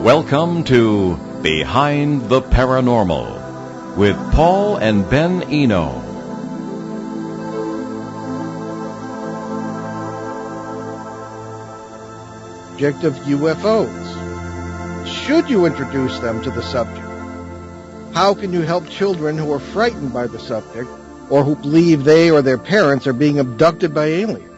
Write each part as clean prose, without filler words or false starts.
Welcome to Behind the Paranormal with Paul and Ben Eno. Subject of UFOs. Should you introduce them to the subject? How can you help children who are frightened by the subject or who believe they or their parents are being abducted by aliens?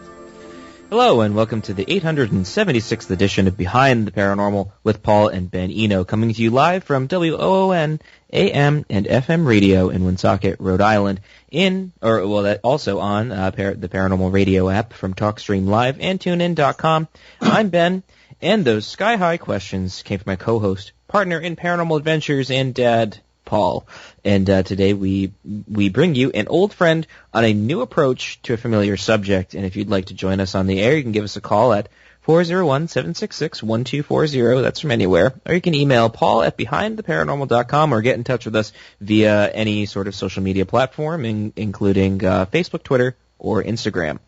Hello, and welcome to the 876th edition of Behind the Paranormal with Paul and Ben Eno, coming to you live from WOON AM and FM radio in Woonsocket, Rhode Island, also on the Paranormal Radio app from TalkStream Live and TuneIn.com. I'm Ben, and those sky-high questions came from my co-host, partner in Paranormal Adventures, and dad, Paul. And today we bring you an old friend on a new approach to a familiar subject. And if you'd like to join us on the air, you can give us a call at 401-766-1240. That's from anywhere. Or you can email Paul at behindtheparanormal.com or get in touch with us via any sort of social media platform, including Facebook, Twitter, or Instagram.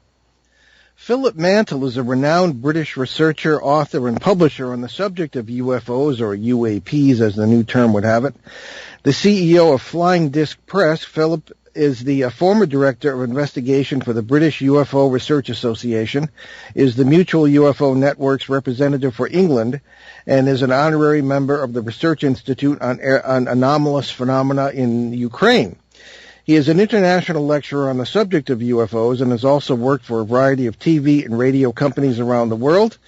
Philip Mantle is a renowned British researcher, author, and publisher on the subject of UFOs, or UAPs as the new term would have it. The CEO of Flying Disc Press, Philip is the former director of investigation for the British UFO Research Association, is the Mutual UFO Network's representative for England, and is an honorary member of the Research Institute on Anomalous Phenomena in Ukraine. He is an international lecturer on the subject of UFOs and has also worked for a variety of TV and radio companies around the world.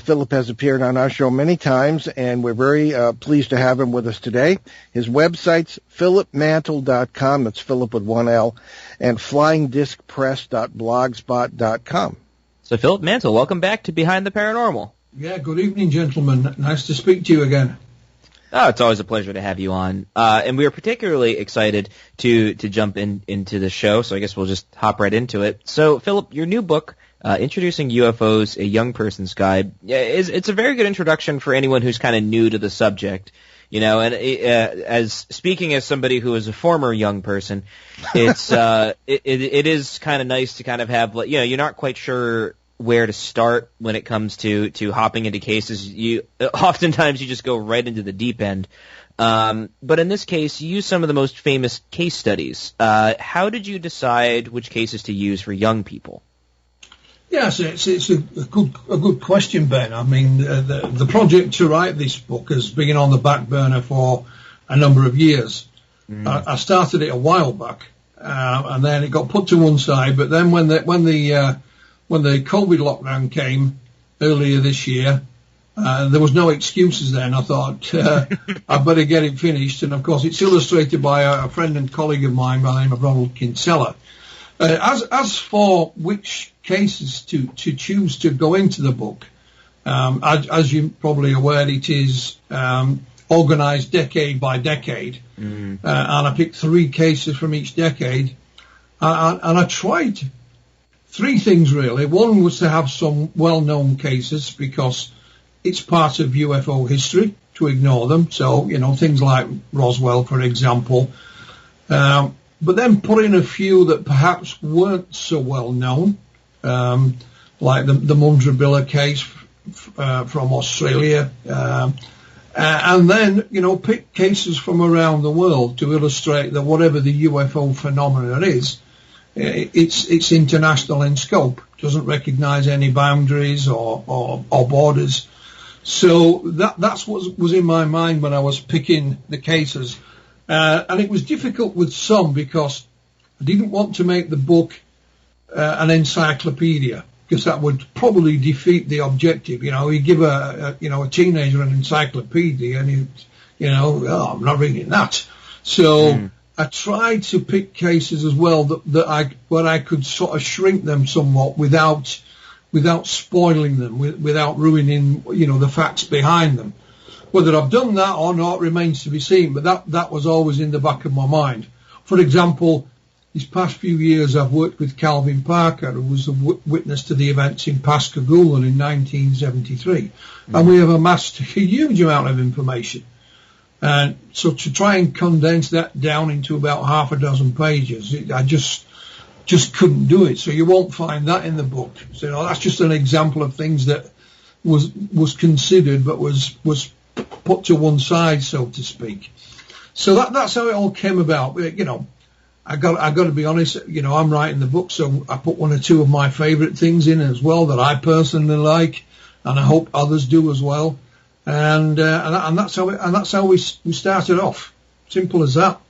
Philip has appeared on our show many times, and we're very pleased to have him with us today. His website's philipmantle.com, that's Philip with one L, and flyingdiscpress.blogspot.com. So Philip Mantle, welcome back to Behind the Paranormal. Yeah, good evening, gentlemen. Nice to speak to you again. Oh, it's always a pleasure to have you on. And we are particularly excited to jump into the show, so I guess we'll just hop right into it. So, Philip, your new book, Introducing UFOs, A Young Person's Guide, it's a very good introduction for anyone who's kind of new to the subject. You know, and as speaking as somebody who is a former young person, it's it is kind of nice to kind of have, like, you know, you're not quite sure where to start when it comes to hopping into cases. Oftentimes you just go right into the deep end. But in this case, you use some of the most famous case studies. How did you decide which cases to use for young people? Yes, it's a good question, Ben. I mean, the project to write this book has been on the back burner for a number of years. I started it a while back, and then it got put to one side. But then when the COVID lockdown came earlier this year, there was no excuses then. I thought I'd better get it finished. And, of course, it's illustrated by a friend and colleague of mine by the name of Ronald Kinsella. As for which cases to choose to go into the book, as you're probably aware, it is organised decade by decade. And I picked 3 cases from each decade. And I tried three things, really. One was to have some well-known cases because it's part of UFO history to ignore them. So, you know, things like Roswell, for example. But then put in a few that perhaps weren't so well-known, like the Mundrabilla case from Australia. And then, you know, pick cases from around the world to illustrate that whatever the UFO phenomenon is, it's international in scope, doesn't recognize any boundaries or borders. So that's what was in my mind when I was picking the cases. And it was difficult with some because I didn't want to make the book an encyclopedia, because that would probably defeat the objective. You know, you give a teenager an encyclopedia and I'm not reading that. So I tried to pick cases as well where I could sort of shrink them somewhat without spoiling them, without ruining, you know, the facts behind them. Whether I've done that or not remains to be seen, but that was always in the back of my mind. For example, these past few years I've worked with Calvin Parker, who was a witness to the events in Pascagoula in 1973, and we have amassed a huge amount of information. And so to try and condense that down into about half a dozen pages, I just couldn't do it. So you won't find that in the book. So, you know, that's just an example of things that was considered but was put to one side, so to speak. So that's how it all came about. You know, I got to be honest. You know, I'm writing the book, so I put one or two of my favourite things in as well that I personally like, and I hope others do as well. And that's how we started off. Simple as that.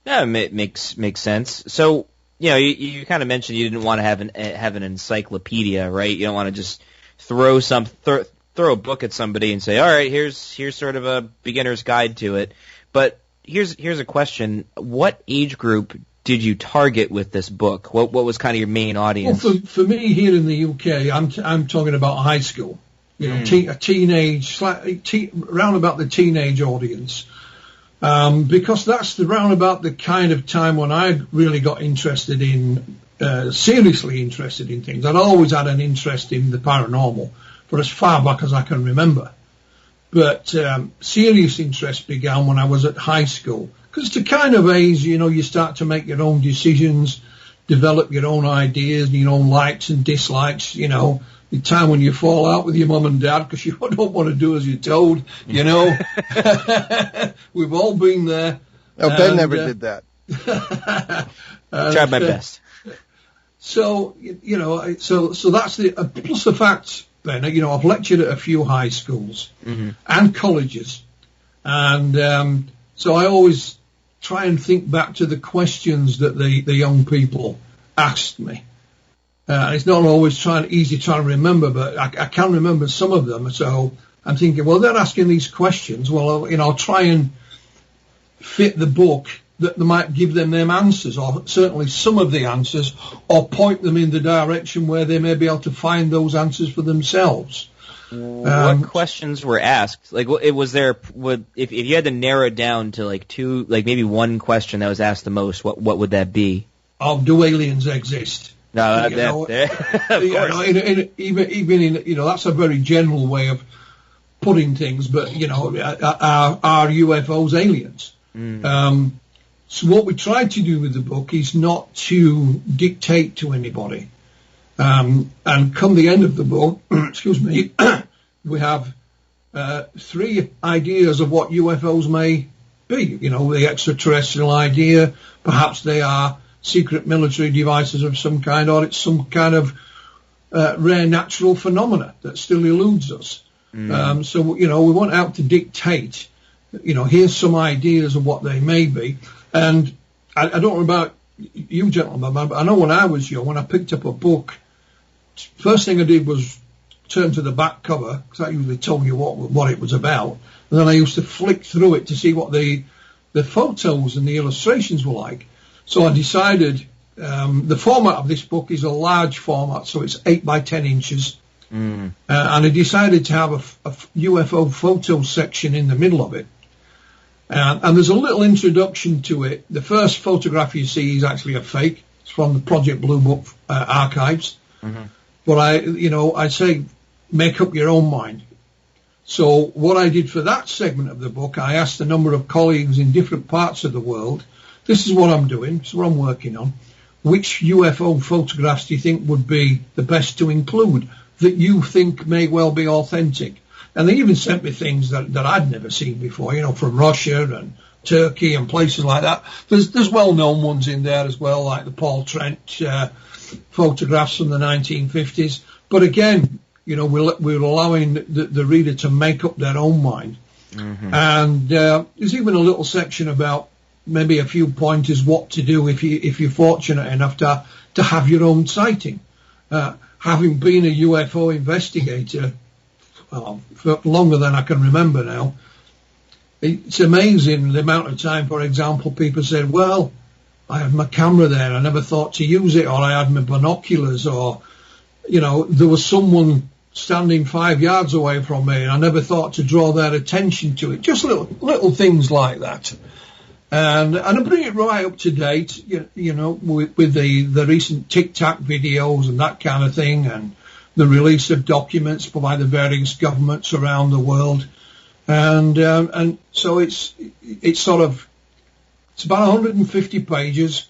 Yeah, it makes sense. So, you know, you kind of mentioned you didn't want to have an encyclopedia, right? You don't want to just throw a book at somebody and say, all right, here's sort of a beginner's guide to it. But here's a question: what age group did you target with this book? What was kind of your main audience? Well, for me here in the UK, I'm talking about high school. You know, a teenage, round about the teenage audience. Because that's round about the kind of time when I really got interested in, seriously interested in things. I'd always had an interest in the paranormal for as far back as I can remember. But serious interest began when I was at high school. Because it's the kind of age, you know, you start to make your own decisions, develop your own ideas, your own likes and dislikes, you know. The time when you fall out with your mum and dad because you don't want to do as you're told, you know. We've all been there. Oh, Ben never did that. Tried my best. So, you know, so that's plus the fact, Ben, you know, I've lectured at a few high schools and colleges. And so I always try and think back to the questions that the young people asked me. It's not always easy trying to remember, but I can remember some of them. So I'm thinking, well, they're asking these questions. Well, you know, I'll try and fit the book that might give them answers, or certainly some of the answers, or point them in the direction where they may be able to find those answers for themselves. What questions were asked? Like, if you had to narrow it down to like two, like maybe one question that was asked the most, what would that be? Do aliens exist? No, of course. Even in, you know, that's a very general way of putting things. But you know, are UFOs aliens? So what we tried to do with the book is not to dictate to anybody. And come the end of the book, excuse me, we have 3 ideas of what UFOs may be. You know, the extraterrestrial idea, perhaps they are secret military devices of some kind, or it's some kind of rare natural phenomena that still eludes us. So, you know, we want out to dictate, you know, here's some ideas of what they may be. And I don't know about you gentlemen, but I know when I was young, when I picked up a book, first thing I did was turn to the back cover, because that usually told you what it was about. And then I used to flick through it to see what the photos and the illustrations were like. So I decided the format of this book is a large format, so it's 8 by 10 inches. And I decided to have a UFO photo section in the middle of it. And there's a little introduction to it. The first photograph you see is actually a fake. It's from the Project Blue Book archives. But I say make up your own mind. So what I did for that segment of the book, I asked a number of colleagues in different parts of the world, this is what I'm doing, this is what I'm working on. Which UFO photographs do you think would be the best to include that you think may well be authentic? And they even sent me things that I'd never seen before, you know, from Russia and Turkey and places like that. There's well-known ones in there as well, like the Paul Trent photographs from the 1950s. But again, you know, we're allowing the reader to make up their own mind. And there's even a little section about maybe a few pointers what to do if you're fortunate enough to have your own sighting. Having been a UFO investigator for longer than I can remember now, it's amazing the amount of time, for example, people said, well, I had my camera there, I never thought to use it, or I had my binoculars, or, you know, there was someone standing 5 yards away from me and I never thought to draw their attention to it. Just little things like that. And I bring it right up to date, you know, with the recent Tic Tac videos and that kind of thing, and the release of documents by the various governments around the world. And so it's about 150 pages,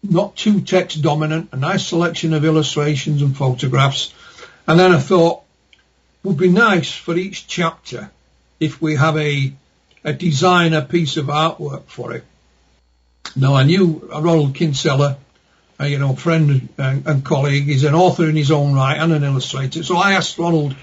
not too text dominant, a nice selection of illustrations and photographs. And then I thought, it would be nice for each chapter if we have a designer piece of artwork for it. Now, I knew Ronald Kinsella, friend and colleague. He's an author in his own right and an illustrator. So I asked Ronald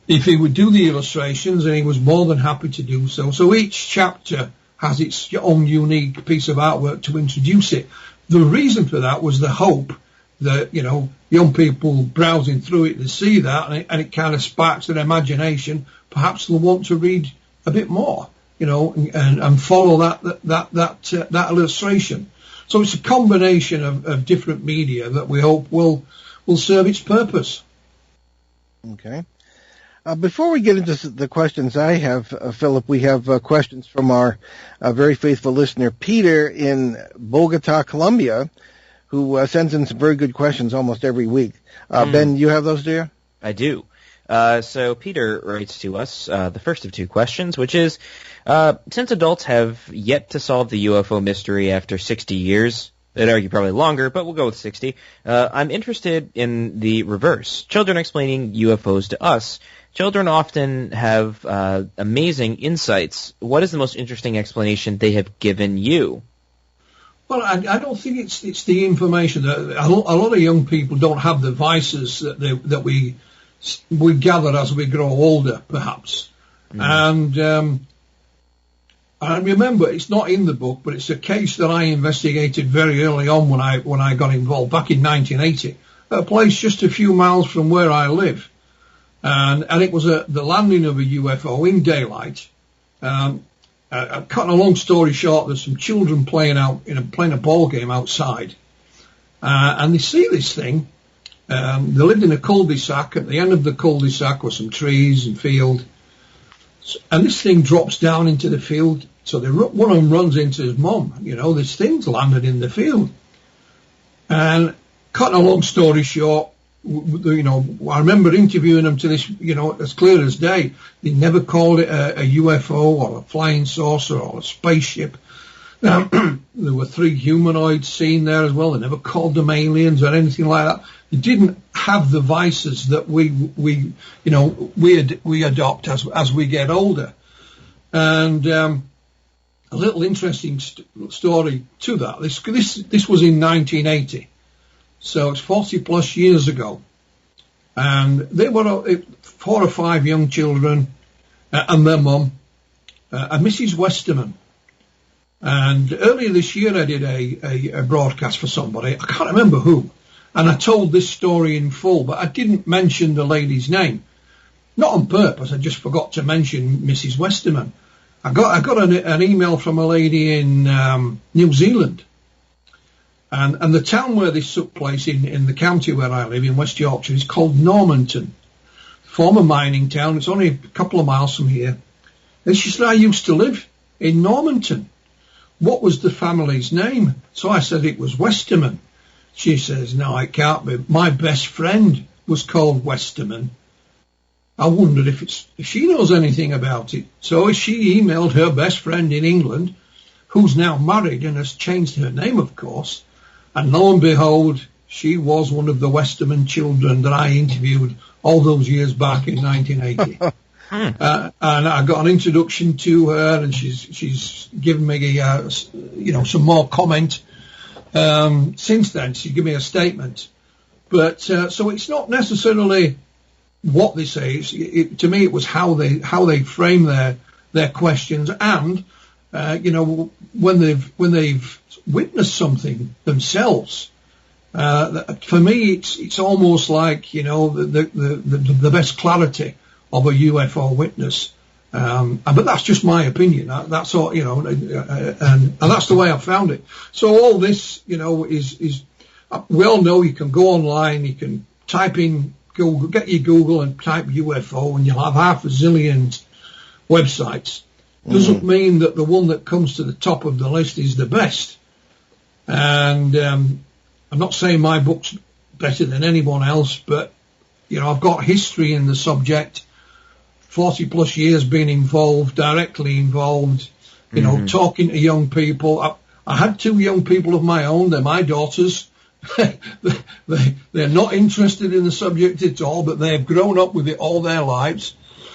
if he would do the illustrations, and he was more than happy to do so. So each chapter has its own unique piece of artwork to introduce it. The reason for that was the hope that, young people browsing through it to see that, and it kind of sparks their imagination. Perhaps they'll want to read a bit more, and follow that illustration. So it's a combination of different media that we hope will serve its purpose. Okay. Before we get into the questions I have, Philip, we have questions from our very faithful listener, Peter in Bogota, Colombia, who sends in some very good questions almost every week. Ben, you have those, do you? I do. So Peter writes to us the first of two questions, which is, since adults have yet to solve the UFO mystery after 60 years, I'd argue probably longer, but we'll go with 60, I'm interested in the reverse. Children explaining UFOs to us. Children often have amazing insights. What is the most interesting explanation they have given you? Well, I don't think it's the information. A lot of young people don't have the vices that we gather as we grow older, perhaps. And I remember, it's not in the book, but it's a case that I investigated very early on when I got involved back in 1980, at a place just a few miles from where I live. And it was the landing of a UFO in daylight. Cutting a long story short, there's some children playing a ball game outside, and they see this thing. They lived in a cul-de-sac. At the end of the cul-de-sac were some trees and field, and this thing drops down into the field. So one of them runs into his mum. This thing's landed in the field. And cutting a long story short, I remember interviewing them to this, as clear as day. They never called it a UFO or a flying saucer or a spaceship. There were 3 humanoids seen there as well. They never called them aliens or anything like that. They didn't have the vices that we adopt as we get older. And a little interesting story to that. This was in 1980. So it's 40 plus years ago. And they were 4 or 5 young children and their mum, and Mrs. Westerman. And earlier this year I did a broadcast for somebody, I can't remember who, and I told this story in full, but I didn't mention the lady's name. Not on purpose, I just forgot to mention Mrs. Westerman. I got an email from a lady in New Zealand. And the town where this took place in the county where I live, in West Yorkshire, is called Normanton. Former mining town. It's only a couple of miles from here. And she said, I used to live in Normanton. What was the family's name? So I said it was Westerman. She says, no, it can't be. My best friend was called Westerman. I wondered if she knows anything about it. So she emailed her best friend in England, who's now married and has changed her name, of course. And lo and behold, she was one of the Westerman children that I interviewed all those years back in 1980. And I got an introduction to her, and she's given me some more comment. Since then, she gave me a statement. But so it's not necessarily what they say. To me, it was how they frame their questions, and when they've witnessed something themselves. For me, it's almost like the best clarity of a UFO witness. But that's just my opinion. That's all, and that's the way I found it. So all this, is we all know you can go online, you can type in Google, get your Google and type UFO, and you'll have half a zillion websites. Doesn't mean that the one that comes to the top of the list is the best. And I'm not saying my book's better than anyone else, but I've got history in the subject, 40 plus years being involved, directly involved, talking to young people. I had 2 young people of my own. They're my daughters. They're not interested in the subject at all, but they've grown up with it all their lives.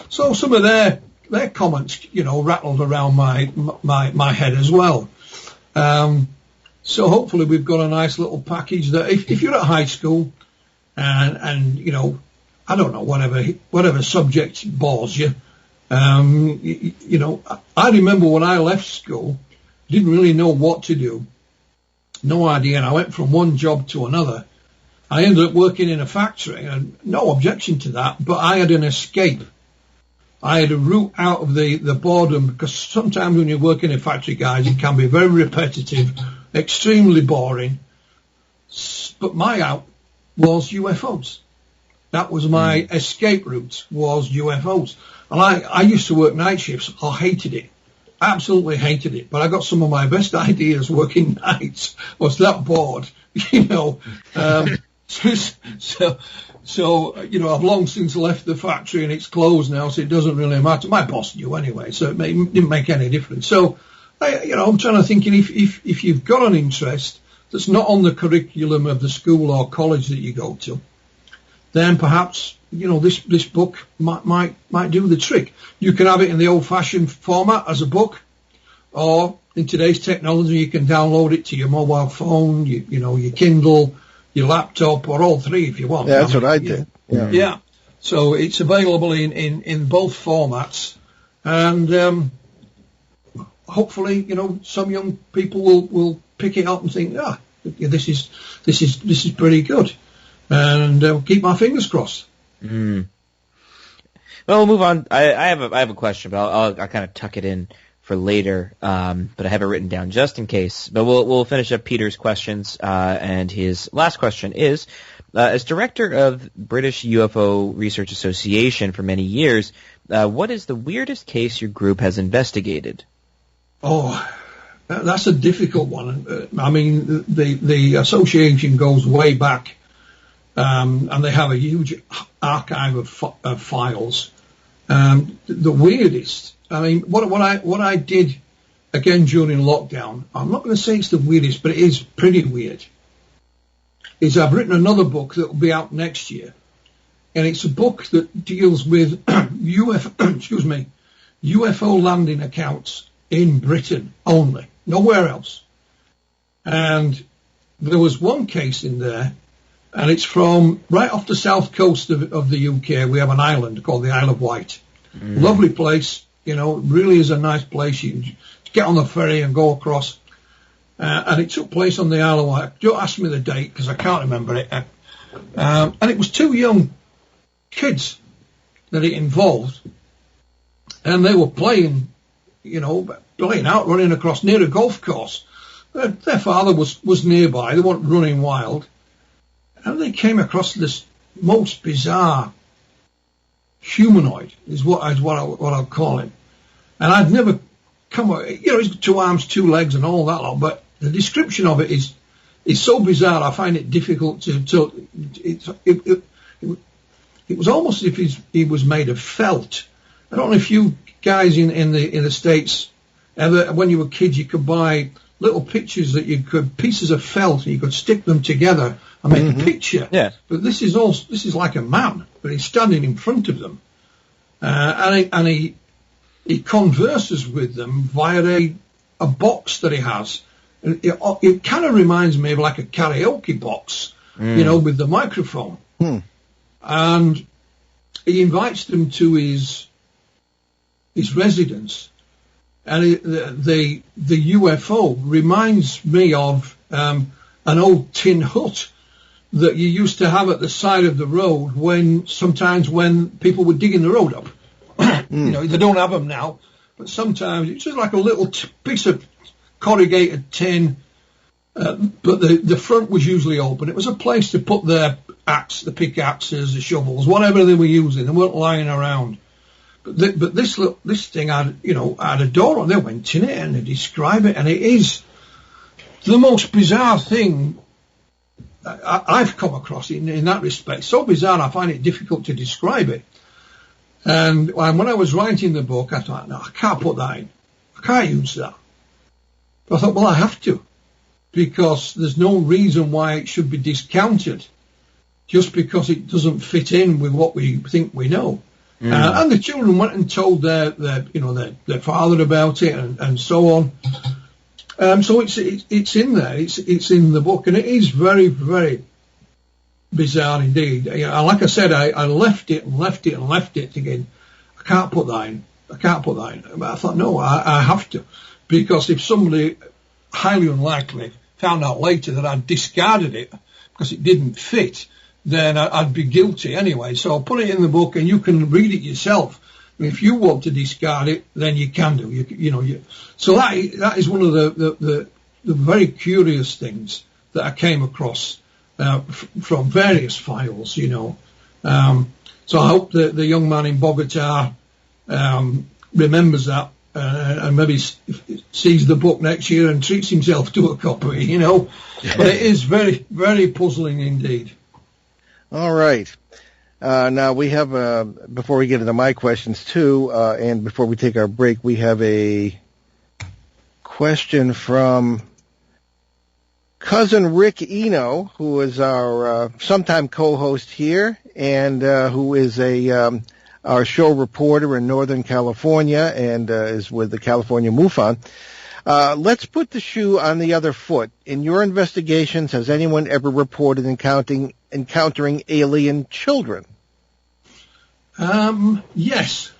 So some of their their comments, rattled around my head as well. So hopefully we've got a nice little package that if you're at high school and I don't know, whatever subject bores you, I remember when I left school, didn't really know what to do. No idea. And I went from one job to another. I ended up working in a factory, and no objection to that, but I had an escape. I had a route out of the boredom, because sometimes when you work in a factory, guys, it can be very repetitive, extremely boring. But my out was UFOs. That was my escape route, was UFOs. And I used to work night shifts. I hated it. Absolutely hated it. But I got some of my best ideas working nights. I was that bored, So, I've long since left the factory and it's closed now, so it doesn't really matter. My boss knew anyway, so it didn't make any difference. So, I'm trying to think if you've got an interest that's not on the curriculum of the school or college that you go to, then perhaps, this book might do the trick. You can have it in the old-fashioned format as a book, or in today's technology, you can download it to your mobile phone, your Kindle, your laptop, or all three if you want. Yeah, that's what I did. Yeah. So it's available in both formats, and hopefully, some young people will pick it up and think, this is pretty good, and keep my fingers crossed. Well, we'll move on. I have a question, but I'll kind of tuck it in for later, but I have it written down just in case. But we'll finish up Peter's questions, and his last question is, as director of British UFO Research Association for many years, what is the weirdest case your group has investigated? Oh, that's a difficult one. I mean, the association goes way back, and they have a huge archive of files. The weirdest, I mean, what I did again during lockdown, I'm not going to say it's the weirdest, but it is pretty weird, is I've written another book that will be out next year, and it's a book that deals with UFO landing accounts in Britain only, nowhere else. And there was one case in there, and it's from right off the south coast of the UK. We have an island called the Isle of Wight. Lovely place, really is a nice place. You can get on the ferry and go across. And it took place on the Isle of Wight. Don't ask me the date because I can't remember it. And it was two young kids that it involved. And they were playing out, running across near a golf course. Their father was nearby. They weren't running wild. And they came across this most bizarre humanoid, is what I'll call him. And I'd never come, he's got 2 arms, 2 legs and all that lot, but the description of it is so bizarre, I find it difficult to it was almost as if he was made of felt. I don't know if you guys in the States ever, when you were kids, you could buy little pictures pieces of felt, and you could stick them together and make a picture. Yeah. But this is like a man, but he's standing in front of them, and he converses with them via a box that he has. It kind of reminds me of like a karaoke box, with the microphone. And he invites them to his residence. And the UFO reminds me of an old tin hut that you used to have at the side of the road sometimes when people were digging the road up. They don't have them now, but sometimes it's just like a little piece of corrugated tin, but the front was usually open. It was a place to put their axe, the pickaxes, the shovels, whatever they were using. They weren't lying around. But this thing had a door on. They went in it and they describe it, and it is the most bizarre thing I've come across in that respect. So bizarre, I find it difficult to describe it. And when I was writing the book, I thought, no, I can't put that in. I can't use that. But I thought, well, I have to, because there's no reason why it should be discounted just because it doesn't fit in with what we think we know. And the children went and told their father about it and so on. So it's in there. It's in the book, and it is very, very bizarre indeed. Like I said, I left it thinking, I can't put that in. But I thought, no, I have to, because if somebody highly unlikely found out later that I'd discarded it because it didn't fit, then I'd be guilty anyway. So I'll put it in the book, and you can read it yourself. If you want to discard it, then you can do. So that is one of the very curious things that I came across from various files. So I hope that the young man in Bogota remembers that and maybe sees the book next year and treats himself to a copy. But it is very, very puzzling indeed. All right. Now we have, before we get into my questions too, and before we take our break, we have a question from cousin Rick Eno, who is our sometime co-host here, and who is our show reporter in Northern California and is with the California MUFON. Let's put the shoe on the other foot. In your investigations, has anyone ever reported encountering alien children? Yes,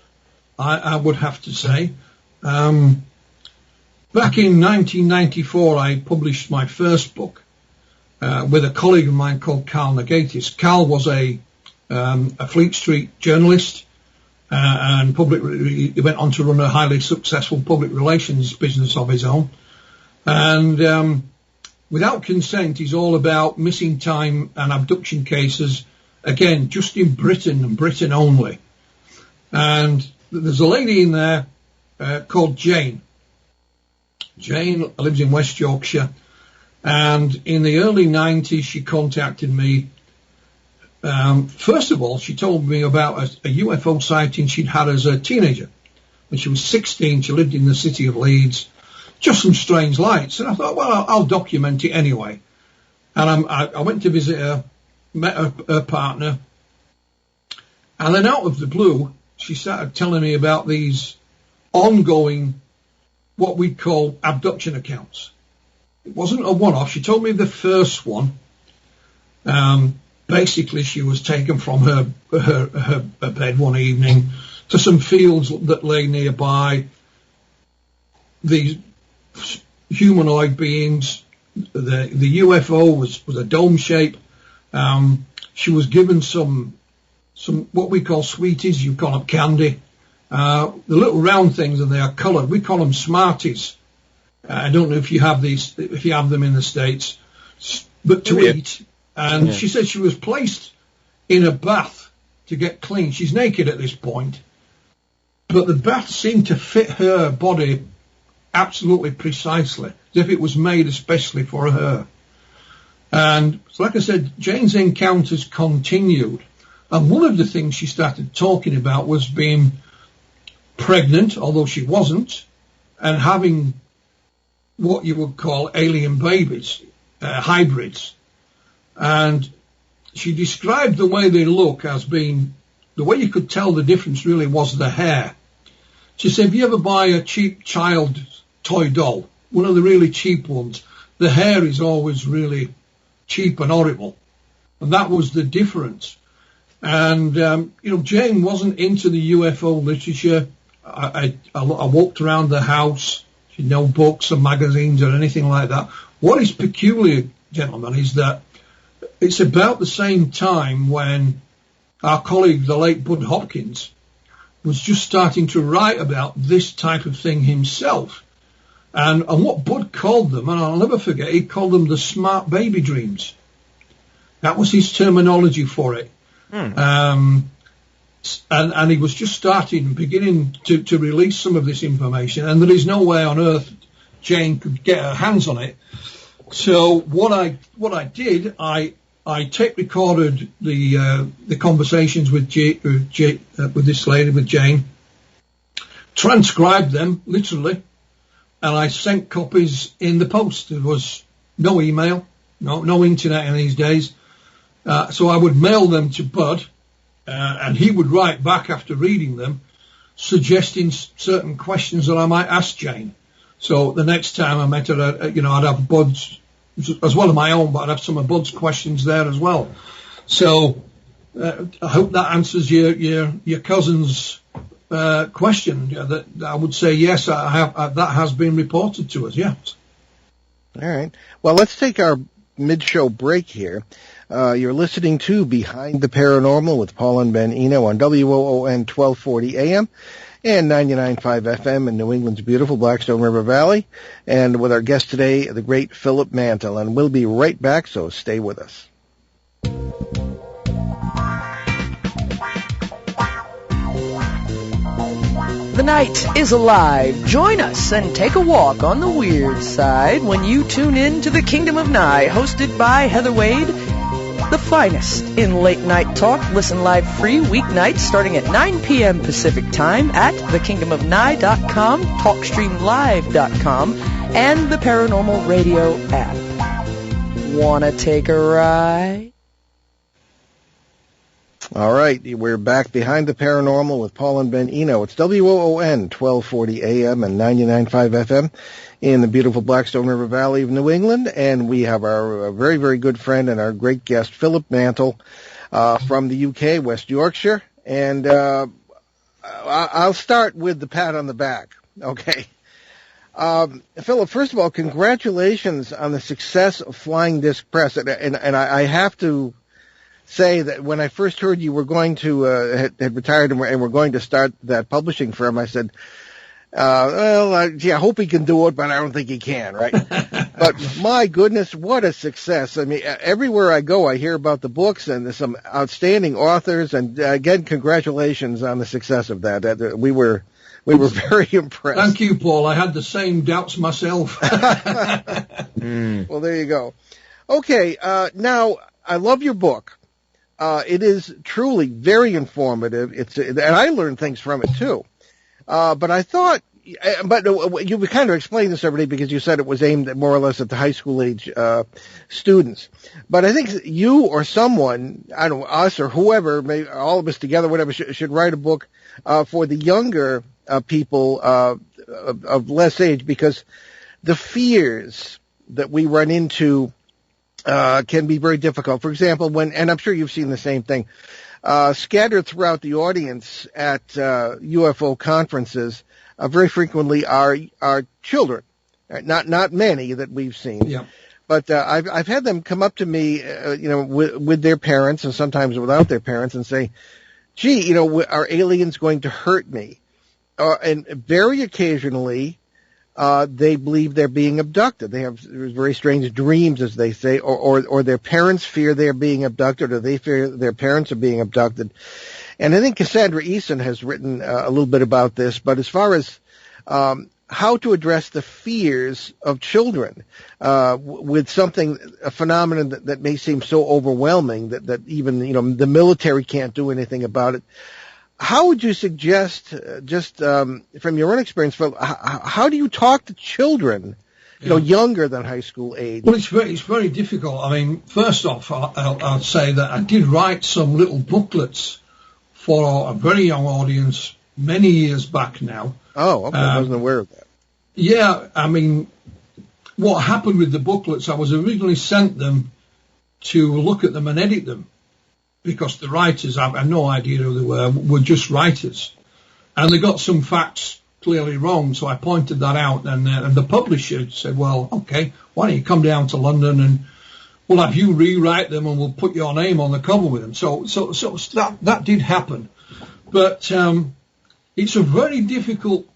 I would have to say. Back in 1994, I published my first book with a colleague of mine called Carl Negatis. Carl was a Fleet Street journalist and he went on to run a highly successful public relations business of his own. And without consent, he's all about missing time and abduction cases, again, just in Britain and Britain only. And there's a lady in there called Jane. Jane lives in West Yorkshire. And in the early 90s, she contacted me. First of all, she told me about a UFO sighting she'd had as a teenager. When she was 16, she lived in the city of Leeds. Just some strange lights. And I thought, well, I'll document it anyway. And I went to visit her, met her partner. And then out of the blue, she started telling me about these ongoing, what we call abduction accounts. It wasn't a one-off. She told me the first one. Basically, she was taken from her bed one evening to some fields that lay nearby. These humanoid beings, the UFO was a dome shape. She was given some what we call sweeties. You call them candy. The little round things, and they are coloured. We call them Smarties. I don't know if you have them in the States, but to eat. And she said she was placed in a bath to get clean. She's naked at this point, but the bath seemed to fit her body absolutely precisely, as if it was made especially for her. And so, like I said, Jane's encounters continued. And one of the things she started talking about was being pregnant, although she wasn't, and having what you would call alien babies, hybrids. And she described the way they look as being, the way you could tell the difference really was the hair. She said, if you ever buy a cheap child toy doll, one of the really cheap ones, the hair is always really cheap and horrible. And that was the difference. And, Jane wasn't into the UFO literature. I walked around the house. She had no books or magazines or anything like that. What is peculiar, gentlemen, is that it's about the same time when our colleague, the late Bud Hopkins, was just starting to write about this type of thing himself. And what Bud called them, and I'll never forget, he called them the smart baby dreams. That was his terminology for it. And he was just beginning to release some of this information, and there is no way on earth Jane could get her hands on it. So what I did, I tape recorded the conversations with this lady, with Jane, transcribed them literally, and I sent copies in the post. There was no email, no internet in these days, so I would mail them to Bud, and he would write back after reading them, suggesting certain questions that I might ask Jane. So the next time I met her, I'd have Bud's, as well as my own, but I'd have some of Bud's questions there as well. So I hope that answers your cousin's question. That I would say yes, I have. That has been reported to us. Yes. All right. Well, let's take our mid-show break here. You're listening to Behind the Paranormal with Paul and Ben Eno on WOON 1240 AM and 99.5 FM in New England's beautiful Blackstone River Valley, and with our guest today, the great Philip Mantle. And we'll be right back, so stay with us. The night is alive. Join us and take a walk on the weird side when you tune in to the Kingdom of Nye, hosted by Heather Wade, the finest in late night talk. Listen live free weeknights starting at 9 p.m. Pacific time at thekingdomofnye.com, talkstreamlive.com, and the Paranormal Radio app. Wanna take a ride? All right, we're back Behind the Paranormal with Paul and Ben Eno. It's WOON 1240 AM and 99.5 FM in the beautiful Blackstone River Valley of New England, and we have our very, very good friend and our great guest, Philip Mantle, from the UK, West Yorkshire. And I'll start with the pat on the back, okay? Philip, first of all, congratulations on the success of Flying Disc Press, and I have to say that when I first heard you were going to had retired and were going to start that publishing firm, I said, I hope he can do it, but I don't think he can, right? But my goodness, what a success. I mean, everywhere I go, I hear about the books, and there's some outstanding authors, and again, congratulations on the success of that. We were very impressed. Thank you, Paul. I had the same doubts myself. Well, there you go. Okay, now, I love your book. It is truly very informative. And I learned things from it too. But I thought, you kind of explained this already because you said it was aimed at more or less at the high school age, students. But I think you or someone, I don't know, us or whoever, maybe all of us together, whatever, should write a book, for the younger, people, of less age, because the fears that we run into can be very difficult. For example, and I'm sure you've seen the same thing, scattered throughout the audience at UFO conferences very frequently are children, not many that we've seen. Yeah. But I've had them come up to me, with their parents and sometimes without their parents, and say, "Gee, are aliens going to hurt me?" And very occasionally, they believe they're being abducted. They have very strange dreams, as they say, or their parents fear they're being abducted, or they fear their parents are being abducted. And I think Cassandra Eason has written a little bit about this, but as far as how to address the fears of children with a phenomenon that may seem so overwhelming that even the military can't do anything about it. How would you suggest, just from your own experience, Phil, how do you talk to children, younger than high school age? Well, it's very difficult. I mean, first off, I'll say that I did write some little booklets for a very young audience many years back now. Oh, okay. I wasn't aware of that. Yeah, I mean, what happened with the booklets, I was originally sent them to look at them and edit them, because the writers, I had no idea who they were just writers. And they got some facts clearly wrong, so I pointed that out. And the publisher said, well, okay, why don't you come down to London and we'll have you rewrite them and we'll put your name on the cover with them. So that did happen. But it's a very difficult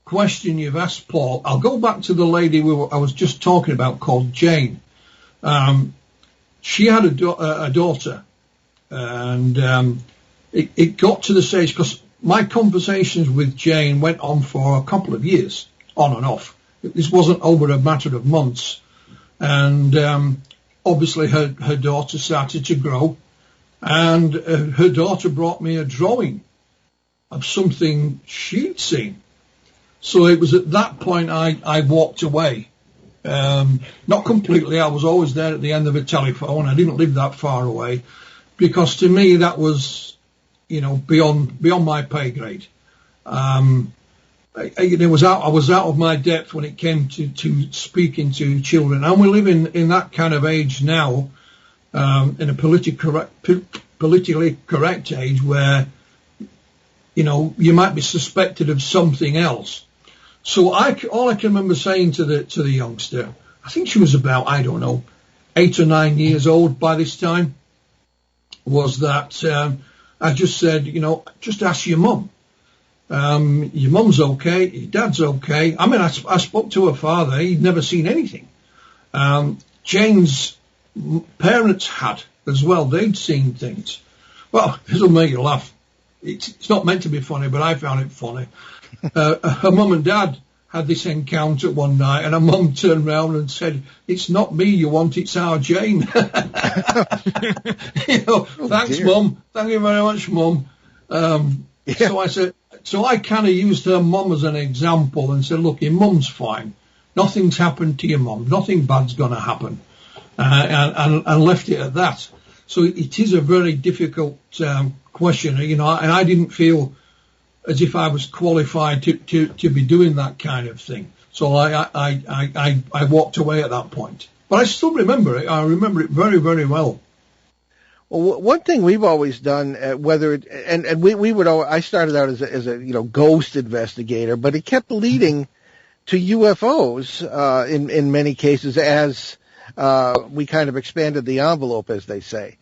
question you've asked, Paul. I'll go back to the lady I was just talking about called Jane. She had a daughter. And it got to the stage, because my conversations with Jane went on for a couple of years, on and off. This wasn't over a matter of months. And obviously her daughter started to grow, and her daughter brought me a drawing of something she'd seen. So it was at that point I walked away. Not completely. I was always there at the end of a telephone. I didn't live that far away. Because to me, that was beyond my pay grade. I was out of my depth when it came to speaking to children, and we live in that kind of age now, in a politically correct age where you might be suspected of something else. So all I can remember saying to the youngster, I think she was about, I don't know, 8 or 9 years old by this time, was that I just said, just ask your mum. Your mum's okay, your dad's okay. I mean, I spoke to her father. He'd never seen anything. Jane's parents had as well. They'd seen things. Well, this will make you laugh. It's not meant to be funny, but I found it funny. Her mum and dad had this encounter one night, and her mum turned round and said, "It's not me you want, it's our Jane." Thanks, Mum. Thank you very much, Mum. So I kind of used her mum as an example and said, look, your mum's fine. Nothing's happened to your mum. Nothing bad's going to happen. And left it at that. So it is a very difficult question, and I didn't feel as if I was qualified to be doing that kind of thing. So I walked away at that point. But I still remember it. I remember it very, very well. Well, one thing we've always done, I started out as a ghost investigator, but it kept leading to UFOs in many cases as we kind of expanded the envelope, as they say.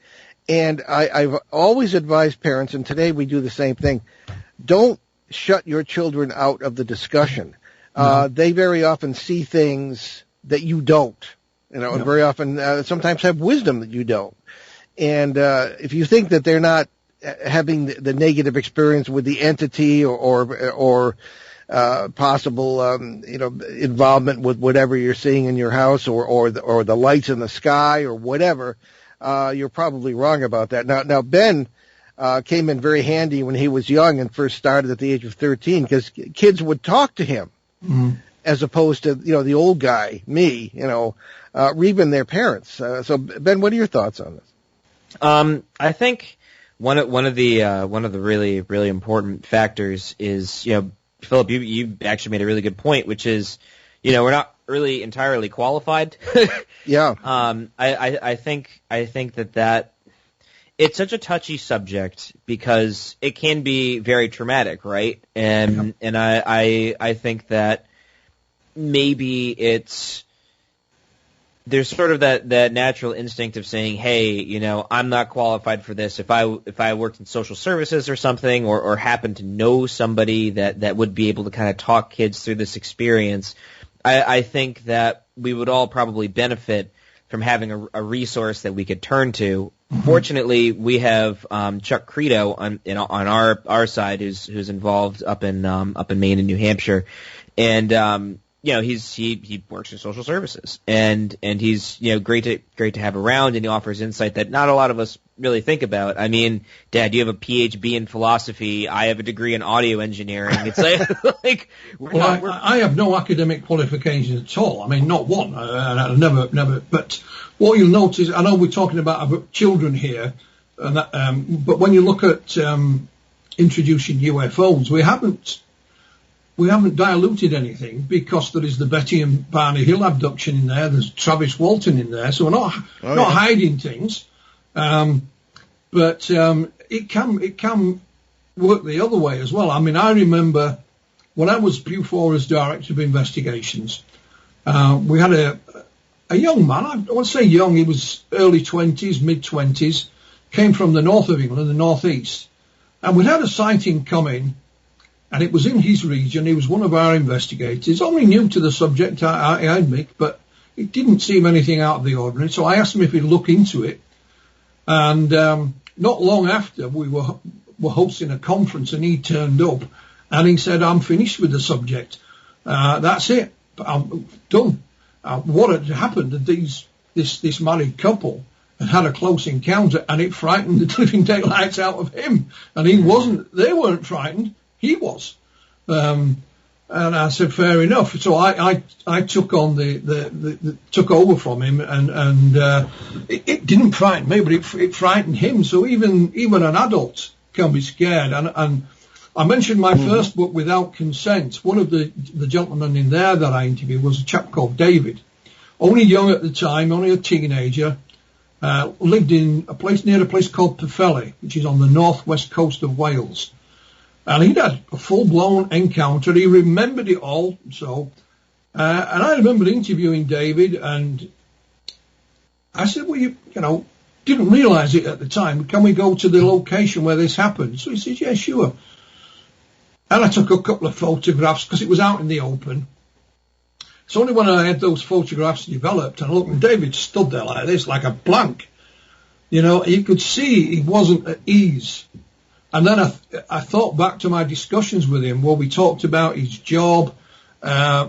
And I've always advised parents, and today we do the same thing. Don't shut your children out of the discussion. They very often see things that you don't, and very often sometimes have wisdom that you don't. And if you think that they're not having the negative experience with the entity or possible involvement with whatever you're seeing in your house or the lights in the sky or whatever, you're probably wrong about that. Now Ben came in very handy when he was young and first started at the age of 13, because kids would talk to him as opposed to the old guy, me, or even their parents. So Ben, what are your thoughts on this? I think one of the really, really important factors is, Philip, you actually made a really good point, which is, we're not really entirely qualified. Yeah. I think that it's such a touchy subject because it can be very traumatic, right? And I think that maybe there's sort of that natural instinct of saying, hey, I'm not qualified for this. If I worked in social services or something, or happened to know somebody that would be able to kind of talk kids through this experience, I think that we would all probably benefit from having a resource that we could turn to. Mm-hmm. Fortunately, we have Chuck Credo on our side, who's involved up in Maine and New Hampshire, and he works in social services, and he's great to have around, and he offers insight that not a lot of us really think about. I mean, Dad, you have a PhD in philosophy. I have a degree in audio engineering. It's like I have no academic qualifications at all. I mean, not one. I never. But what you'll notice, I know we're talking about children here, but when you look at introducing UFOs, we haven't diluted anything, because there is the Betty and Barney Hill abduction in there. There's Travis Walton in there, so we're not hiding things. But it can work the other way as well. I mean, I remember when I was Pew Forest Director of Investigations, we had a young man. I won't say young; he was early 20s, mid 20s. Came from the north of England, the northeast, and we had a sighting come in. And it was in his region. He was one of our investigators, only new to the subject, I admit, but it didn't seem anything out of the ordinary. So I asked him if he'd look into it. And not long after, we were hosting a conference, and he turned up, and he said, "I'm finished with the subject. That's it. I'm done." What had happened? This married couple had a close encounter, and it frightened the living daylights out of him. And he wasn't. They weren't frightened. He was, and I said, fair enough. So I took on took over from him, and it didn't frighten me, but it frightened him. So even an adult scared. And I mentioned my first book, Without Consent. One of the gentlemen in there that I interviewed was a chap called David. Only young at the time, only a teenager, lived in a place near a place called Pwllheli, which is on the northwest coast of Wales. And he'd had a full-blown encounter. He remembered it all. So, and I remember interviewing David, and I said, well, you know, didn't realise it at the time. Can we go to the location where this happened? So he said, yeah, sure. And I took a couple of photographs because it was out in the open. It's only when I had those photographs developed, and look, and David stood there like this, like a blank. You know, you could see he wasn't at ease. And then I thought back to my discussions with him where we talked about his job,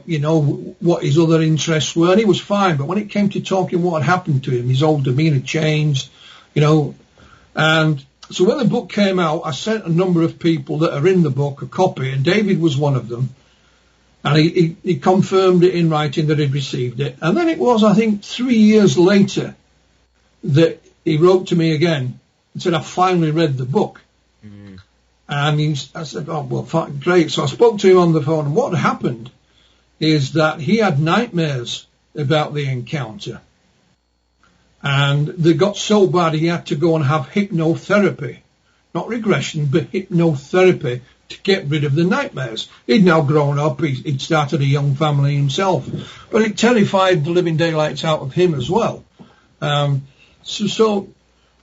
you know, what his other interests were, and he was fine. But when it came to talking what had happened to him, his whole demeanour changed, you know. And so when the book came out, I sent a number of people that are in the book a copy, and David was one of them. And he confirmed it in writing that he'd received it. And then it was, I think, 3 years later that he wrote to me again and said, I finally read the book. Mm-hmm. And I said, oh, well, great. So I spoke to him on the phone, and what had happened is that he had nightmares about the encounter. And they got so bad he had to go and have hypnotherapy. Not regression, but hypnotherapy to get rid of the nightmares. He'd now grown up, he'd started a young family himself, but it terrified the living daylights out of him as well. So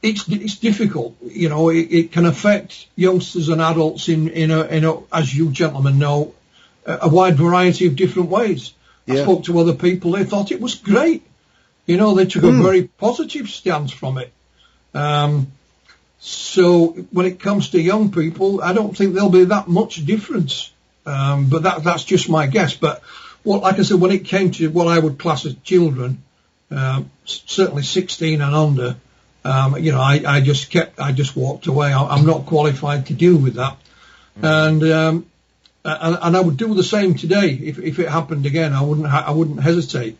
it's difficult, you know. It can affect youngsters and adults in a, as you gentlemen know, a wide variety of different ways. Yeah. I spoke to other people; they thought it was great. You know, they took a very positive stance from it. So when it comes to young people, I don't think there'll be that much difference. But that's just my guess. But like I said, when it came to what I would class as children, certainly 16 and under, you know, I just walked away. I'm not qualified to deal with that. And I would do the same today if it happened again. I wouldn't hesitate.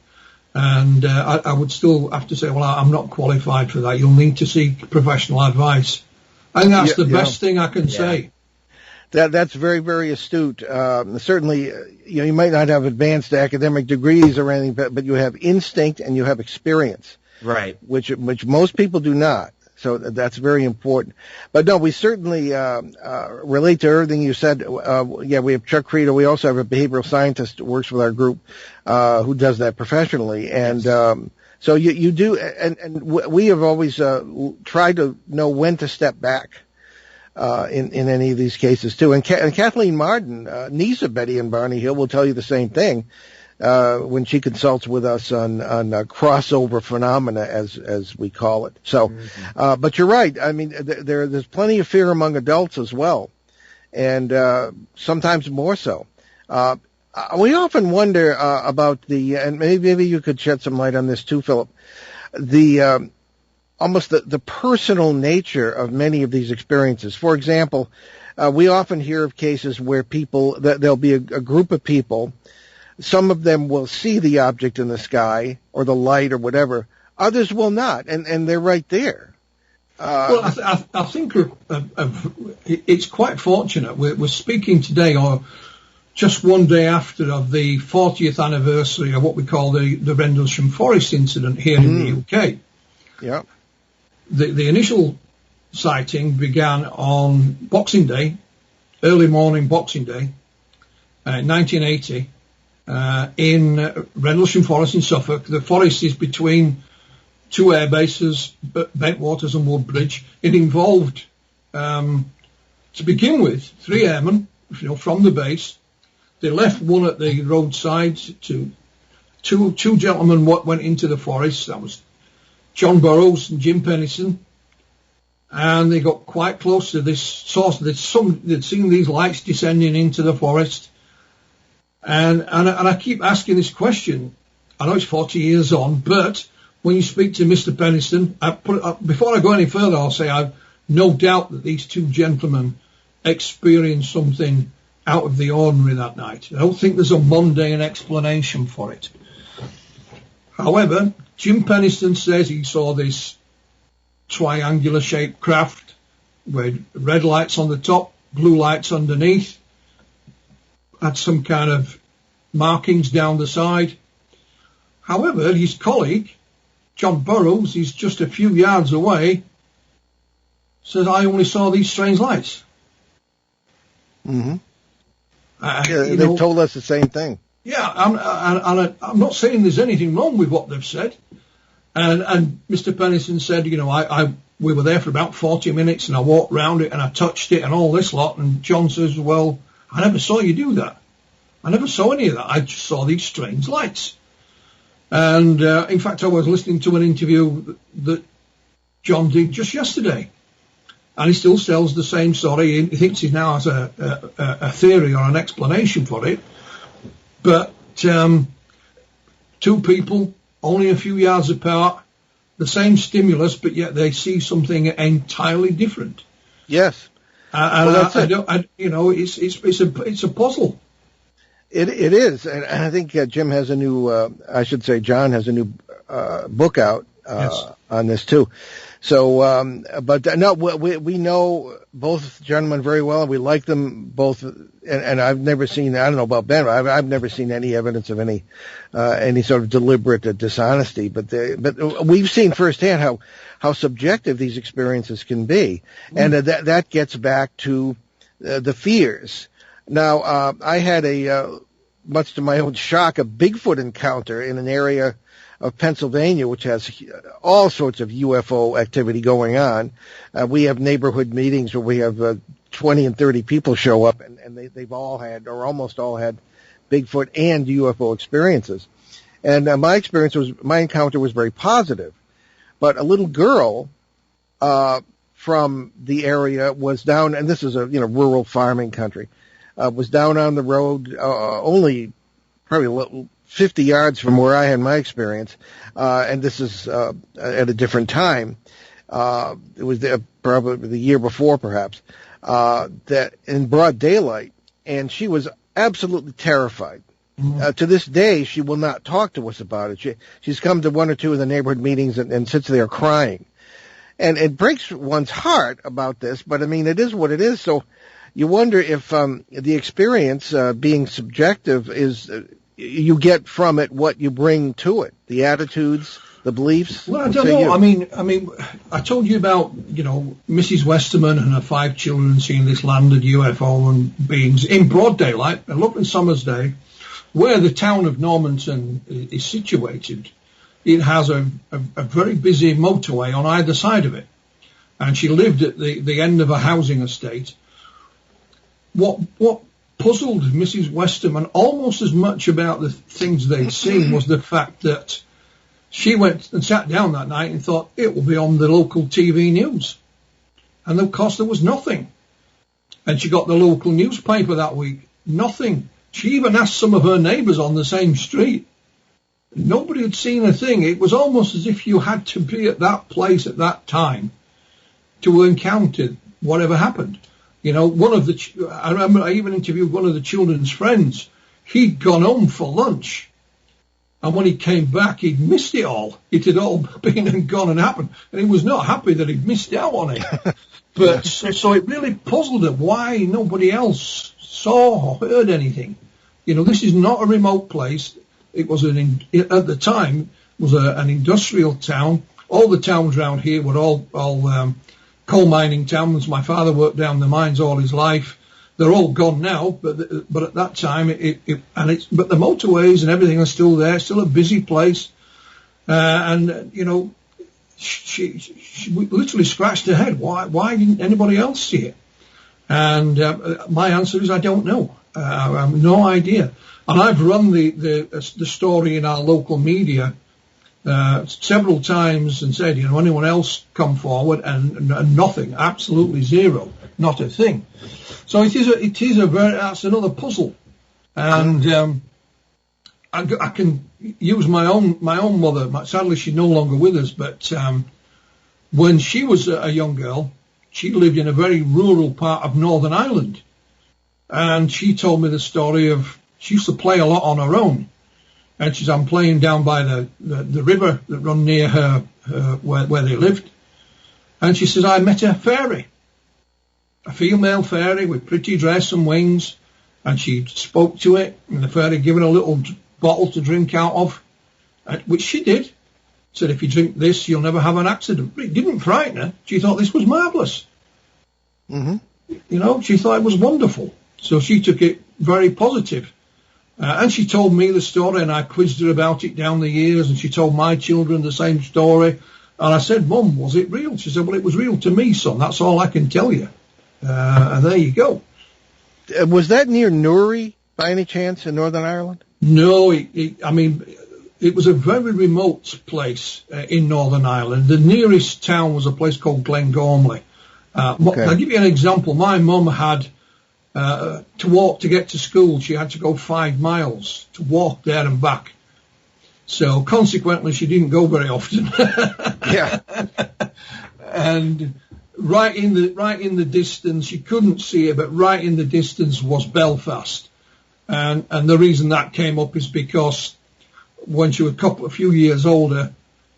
And I would still have to say, well, I'm not qualified for that. You'll need to seek professional advice. I think that's the best thing I can say. That's very, very astute. Certainly, you know, you might not have advanced academic degrees or anything, but you have instinct and you have experience, right? Which most people do not. So that's very important. But no, we certainly relate to everything you said. We have Chuck Credo. We also have a behavioral scientist who works with our group who does that professionally. And so you do, and we have always tried to know when to step back in any of these cases too. And Kathleen Martin, niece of Betty and Barney Hill, will tell you the same thing. When she consults with us on crossover phenomena, as we call it. So, but you're right. I mean, there's plenty of fear among adults as well, and sometimes more so. We often wonder about and maybe you could shed some light on this too, Philip. Almost the personal nature of many of these experiences. For example, we often hear of cases where there'll be a group of people. Some of them will see the object in the sky or the light or whatever. Others will not, and they're right there. Well, I think it's quite fortunate. We're speaking today, or just one day after, of the 40th anniversary of what we call the Rendlesham Forest incident here in the UK. Yeah. The initial sighting began on Boxing Day, early morning Boxing Day, 1980. In Rendlesham Forest in Suffolk. The forest is between two air bases, Bentwaters and Woodbridge. It involved, to begin with, 3 airmen, you know, from the base. They left one at the roadside. Two gentlemen went into the forest. That was John Burroughs and Jim Pennison. And they got quite close to this source. They'd seen these lights descending into the forest. And I keep asking this question. I know it's 40 years on, but when you speak to Mr. Pennison, before I go any further, I'll say I've no doubt that these two gentlemen experienced something out of the ordinary that night. I don't think there's a mundane explanation for it. However, Jim Pennison says he saw this triangular-shaped craft with red lights on the top, blue lights underneath, had some kind of markings down the side. However, his colleague, John Burroughs, he's just a few yards away, says, I only saw these strange lights. Mm-hmm. They've told us the same thing. Yeah, I'm not saying there's anything wrong with what they've said. And Mr. Pennison said, we were there for about 40 minutes and I walked round it and I touched it and all this lot. And John says, well, I never saw you do that. I never saw any of that. I just saw these strange lights. And in fact, I was listening to an interview that John did just yesterday. And he still tells the same story. He thinks he now has a theory or an explanation for it. But two people, only a few yards apart, the same stimulus, but yet they see something entirely different. Yes. It's a puzzle. It is, and I think John has a new book out on this too. So, we know both gentlemen very well, and we like them both. And I've never seen, I don't know about Ben, but I've never seen any evidence of any sort of deliberate dishonesty. But we've seen firsthand how subjective these experiences can be, and that gets back to the fears. Now, I had much to my own shock, a Bigfoot encounter in an area of Pennsylvania, which has all sorts of UFO activity going on. We have neighborhood meetings where we have 20 and 30 people show up, and they've all had, or almost all had, Bigfoot and UFO experiences. And my encounter was very positive. But a little girl from the area was down, and this is a rural farming country, was down on the road only probably 50 yards from where I had my experience, and this is at a different time. It was probably the year before, perhaps, that in broad daylight, and she was absolutely terrified. Mm-hmm. To this day, she will not talk to us about it. She's come to one or two of the neighborhood meetings and sits there crying. And it breaks one's heart about this, but I mean, it is what it is. So you wonder if the experience being subjective is you get from it what you bring to it, the attitudes, the beliefs. Well, I don't know. I mean, I told you about Mrs. Westerman and her 5 children seeing this landed UFO and beings in broad daylight, a lovely summer's day, where the town of Normanton is situated. It has a very busy motorway on either side of it, and she lived at the end of a housing estate. What puzzled Mrs. Westerman almost as much about the things they'd seen was the fact that she went and sat down that night and thought it will be on the local TV news, and of course there was nothing. And she got the local newspaper that week, nothing. She even asked some of her neighbours on the same street. Nobody had seen a thing. It was almost as if you had to be at that place at that time to encounter whatever happened. I remember I even interviewed one of the children's friends. He'd gone home for lunch, and when he came back, he'd missed it all. It had all been and gone and happened, and he was not happy that he'd missed out on it. But so it really puzzled him why nobody else saw or heard anything. This is not a remote place. It was at the time was an industrial town. All the towns around here were all coal mining towns. My father worked down the mines all his life. They're all gone now, but at that time but the motorways and everything are still there. Still a busy place, she literally scratched her head. Why didn't anybody else see it? And my answer is I don't know. I have no idea. And I've run the story in our local media several times and said, anyone else come forward, and nothing, absolutely zero, not a thing. So it is that's another puzzle. And I can use my own mother. Sadly, she's no longer with us, but when she was a young girl, she lived in a very rural part of Northern Ireland. And she told me the story of, she used to play a lot on her own. And she said, I'm playing down by the river that run near her where they lived. And she says, I met a fairy. a female fairy with pretty dress and wings, and she spoke to it, and the fairy gave it a little bottle to drink out of, which she did. Said, if you drink this, you'll never have an accident. But it didn't frighten her. She thought this was marvellous. Mm-hmm. You know, she thought it was wonderful. So she took it very positive. And she told me the story, and I quizzed her about it down the years, and she told my children the same story. And I said, Mum, was it real? She said, well, it was real to me, son. That's all I can tell you. And there you go. Was that near Newry, by any chance, in Northern Ireland? No, it was a very remote place in Northern Ireland. The nearest town was a place called Glengormley. Okay. I'll give you an example. My mum had to walk to get to school. She had to go 5 miles to walk there and back. So consequently, she didn't go very often. Yeah. And right in the distance, you couldn't see it, but right in the distance was Belfast. And the reason that came up is because when she was a few years older,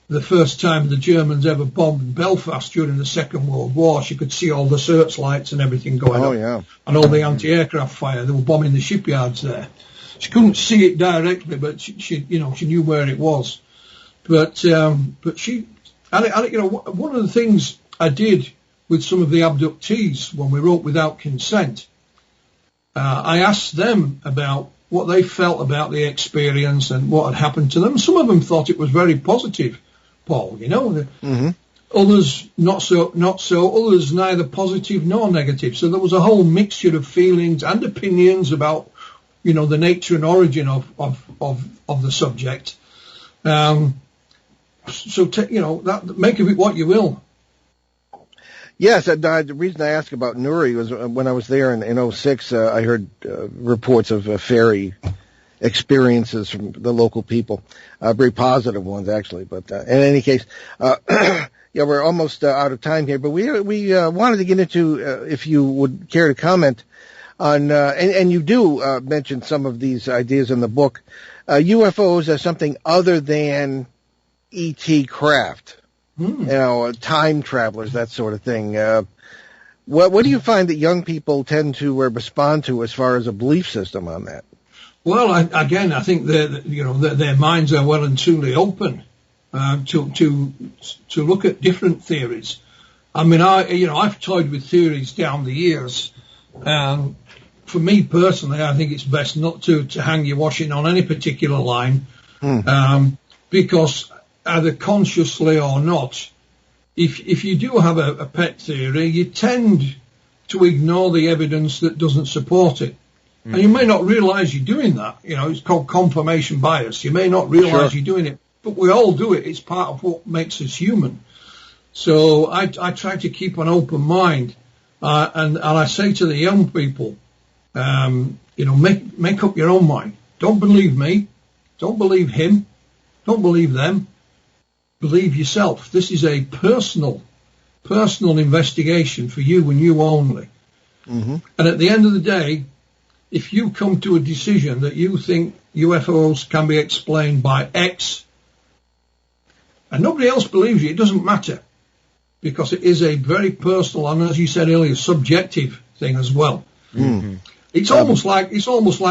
the first time the Germans ever bombed Belfast during the Second World War, she could see all the searchlights and everything going on. Yeah. And all the anti-aircraft fire. They were bombing the shipyards there. She couldn't see it directly, but she knew where it was. But she, one of the things I did with some of the abductees when we wrote Without Consent, I asked them about what they felt about the experience and what had happened to them. Some of them thought it was very positive, Paul, Mm-hmm. Others not so, others neither positive nor negative. So there was a whole mixture of feelings and opinions about, the nature and origin of the subject. That make of it what you will. Yes, the reason I asked about Newry was when I was there in 06, I heard reports of fairy experiences from the local people, very positive ones actually. But in any case, we're almost out of time here. But we wanted to get into, if you would care to comment on, and you do mention some of these ideas in the book, UFOs as something other than ET craft. Time travelers, that sort of thing. What do you find that young people tend to respond to as far as a belief system on that? Well, I think their minds are well and truly open to look at different theories. I mean, I've toyed with theories down the years. For me personally, I think it's best not to hang your washing on any particular line, because either consciously or not, if you do have a pet theory, you tend to ignore the evidence that doesn't support it. And you may not realize you're doing that. It's called confirmation bias. You may not realize you're doing it, but we all do it. It's part of what makes us human. So I try to keep an open mind. And I say to the young people, make up your own mind. Don't believe me. Don't believe him. Don't believe them. Believe yourself. This is a personal investigation for you and you only. Mm-hmm. And at the end of the day, if you come to a decision that you think UFOs can be explained by X, and nobody else believes you, it doesn't matter, because it is a very personal and, as you said earlier, subjective thing as well. Mm-hmm. It's almost like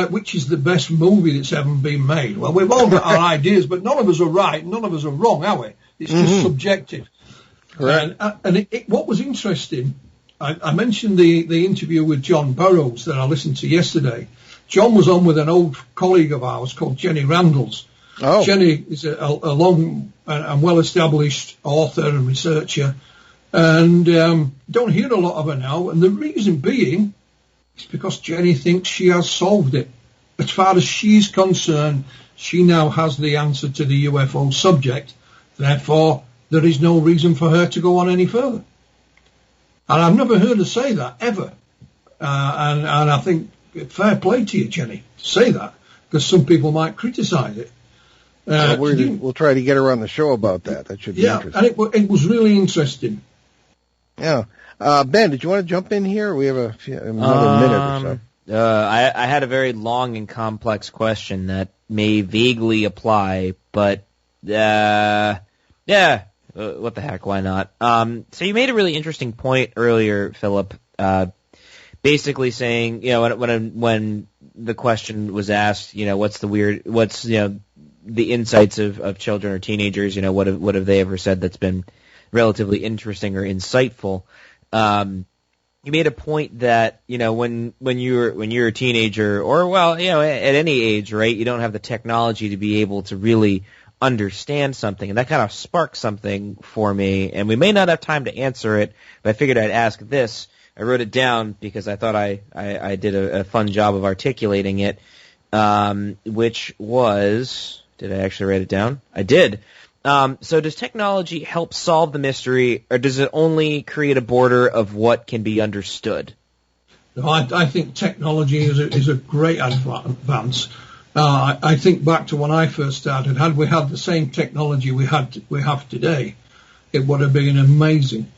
which is the best movie that's ever been made. Well, we've all got our ideas, but none of us are right, none of us are wrong, are we? It's just subjective. Right. And what was interesting, I mentioned the interview with John Burroughs that I listened to yesterday. John was on with an old colleague of ours called Jenny Randalls. Oh. Jenny is a long and well-established author and researcher, and don't hear a lot of her now. And the reason being, it's because Jenny thinks she has solved it. As far as she's concerned, she now has the answer to the UFO subject. Therefore, there is no reason for her to go on any further. And I've never heard her say that, ever. And I think fair play to you, Jenny, to say that, because some people might criticize it. We'll try to get her on the show about that. That should be interesting. And it was really interesting. Yeah. Ben, did you want to jump in here? We have another minute or so. I had a very long and complex question that may vaguely apply, but what the heck, why not? So you made a really interesting point earlier, Philip, basically saying, when the question was asked, what's the insights of children or teenagers, what have they ever said that's been relatively interesting or insightful? You made a point that, when you're a teenager, or at any age, right, you don't have the technology to be able to really understand something, and that kind of sparked something for me, and we may not have time to answer it, but I figured I'd ask this. I wrote it down because I thought I did a fun job of articulating it, which was, did I actually write it down? I did. So does technology help solve the mystery, or does it only create a border of what can be understood? No, I think technology is a great advance. I think back to when I first started. Had we had the same technology we have today, it would have been amazing.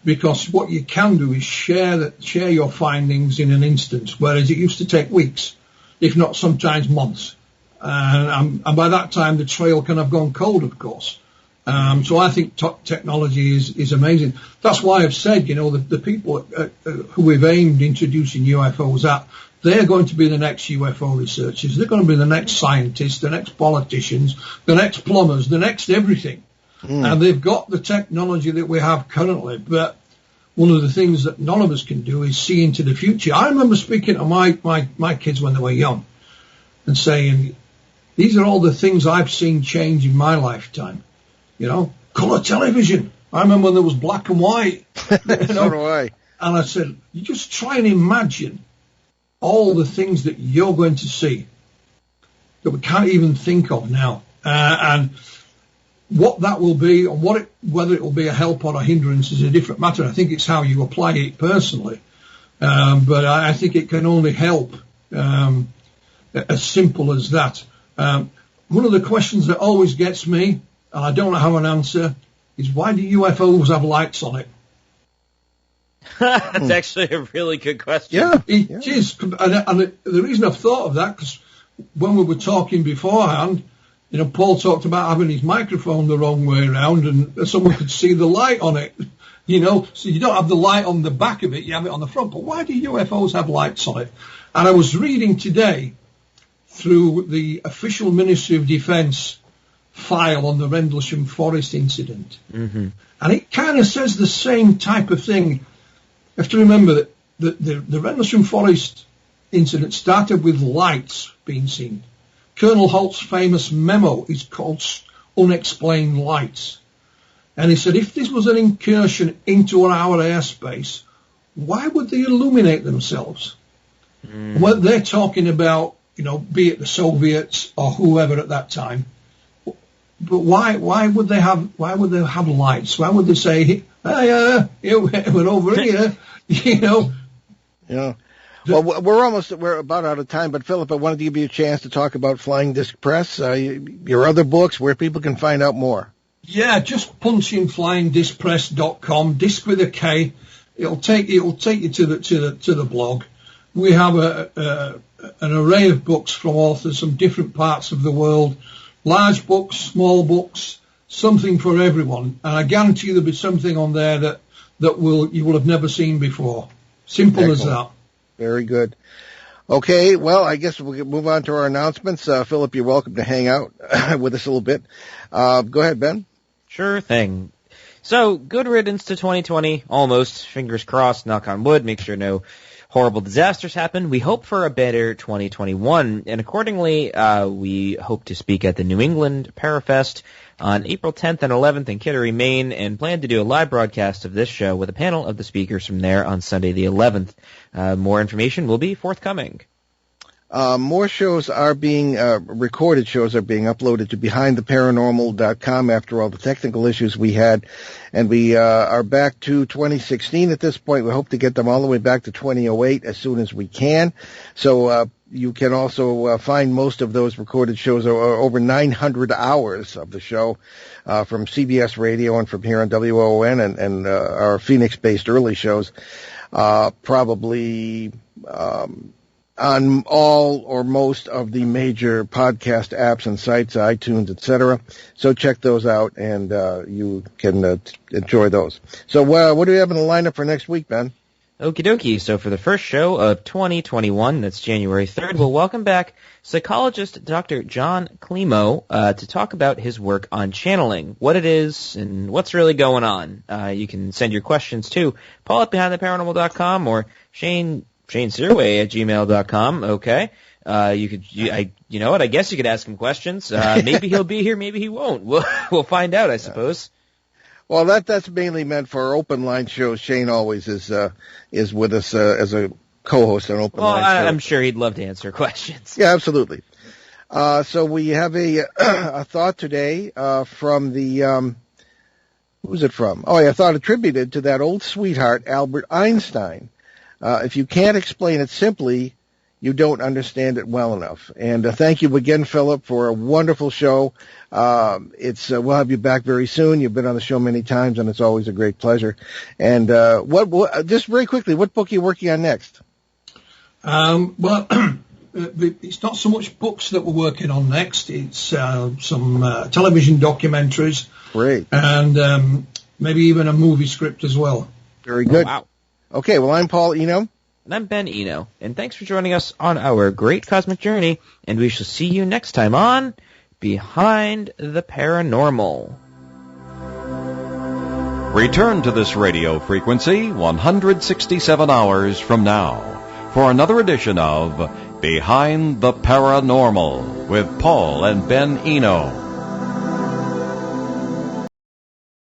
Because what you can do is share your findings in an instant, whereas it used to take weeks, if not sometimes months. And by that time, the trail can have gone cold, of course. So I think technology is amazing. That's why I've said, the people who we've aimed introducing UFOs at, they're going to be the next UFO researchers. They're going to be the next scientists, the next politicians, the next plumbers, the next everything. And they've got the technology that we have currently. But one of the things that none of us can do is see into the future. I remember speaking to my kids when they were young and saying, these are all the things I've seen change in my lifetime. Colour television. I remember when there was black and white. So do I. And I said, you just try and imagine all the things that you're going to see that we can't even think of now. And what that will be, and whether it will be a help or a hindrance is a different matter. I think it's how you apply it personally. But I think it can only help, as simple as that. One of the questions that always gets me, and I don't have an answer, is why do UFOs have lights on it? That's actually a really good question. Yeah, it is. And the reason I've thought of that, because when we were talking beforehand, Paul talked about having his microphone the wrong way around, and someone could see the light on it. So you don't have the light on the back of it, you have it on the front. But why do UFOs have lights on it? And I was reading today through the official Ministry of Defence file on the Rendlesham Forest incident. Mm-hmm. And it kind of says the same type of thing. You have to remember that the Rendlesham Forest incident started with lights being seen. Colonel Holt's famous memo is called Unexplained Lights. And he said, if this was an incursion into our airspace, why would they illuminate themselves? Well, they're talking about, be it the Soviets or whoever at that time. But why would they have lights? Why would they say, hey, we're over here, Yeah. Well, we're about out of time, but Philip, I wanted to give you a chance to talk about Flying Disc Press, your other books, where people can find out more. Yeah, just punch in flyingdiscpress.com, disc with a K. It'll take you to the blog. We have an array of books from authors from different parts of the world, large books, small books, something for everyone. And I guarantee there'll be something on there that you will have never seen before. Simple as that. Very good. Okay, well, I guess we'll move on to our announcements. Philip, you're welcome to hang out with us a little bit. Go ahead, Ben. Sure thing. So, good riddance to 2020, almost. Fingers crossed, knock on wood, make sure no horrible disasters happen. We hope for a better 2021, and accordingly, we hope to speak at the New England Parafest on April 10th and 11th in Kittery, Maine, and plan to do a live broadcast of this show with a panel of the speakers from there on Sunday the 11th. More information will be forthcoming. More shows are being, recorded shows are being uploaded to BehindTheParanormal.com after all the technical issues we had. And we are back to 2016 at this point. We hope to get them all the way back to 2008 as soon as we can. So you can also find most of those recorded shows, or over 900 hours of the show, from CBS Radio and from here on WON and our Phoenix-based early shows, probably on all or most of the major podcast apps and sites, iTunes, etc. So check those out, and you can enjoy those. So what do we have in the lineup for next week, Ben? Okie dokie. So for the first show of 2021, that's January 3rd, we'll welcome back psychologist Dr. John Climo to talk about his work on channeling, what it is, and what's really going on. You can send your questions to Paul at BehindTheParanormal.com or Shane Searway at gmail.com. Okay. You know what? I guess you could ask him questions. Maybe he'll be here, maybe he won't. We'll find out, I suppose. Well, that's mainly meant for open line shows. Shane always is with us as a co-host on open line shows. I'm sure he'd love to answer questions. Yeah, absolutely. So we have a thought today from the who's it from? Oh, yeah, a thought attributed to that old sweetheart Albert Einstein. If you can't explain it simply, you don't understand it well enough. And thank you again, Philip, for a wonderful show. We'll have you back very soon. You've been on the show many times, and it's always a great pleasure. And what just very quickly, what book are you working on next? Well, it's not so much books that we're working on next. It's some television documentaries. Great. And maybe even a movie script as well. Very good. Oh, wow. Okay, well, I'm Paul Eno. And I'm Ben Eno. And thanks for joining us on our great cosmic journey. And we shall see you next time on Behind the Paranormal. Return to this radio frequency 167 hours from now for another edition of Behind the Paranormal with Paul and Ben Eno.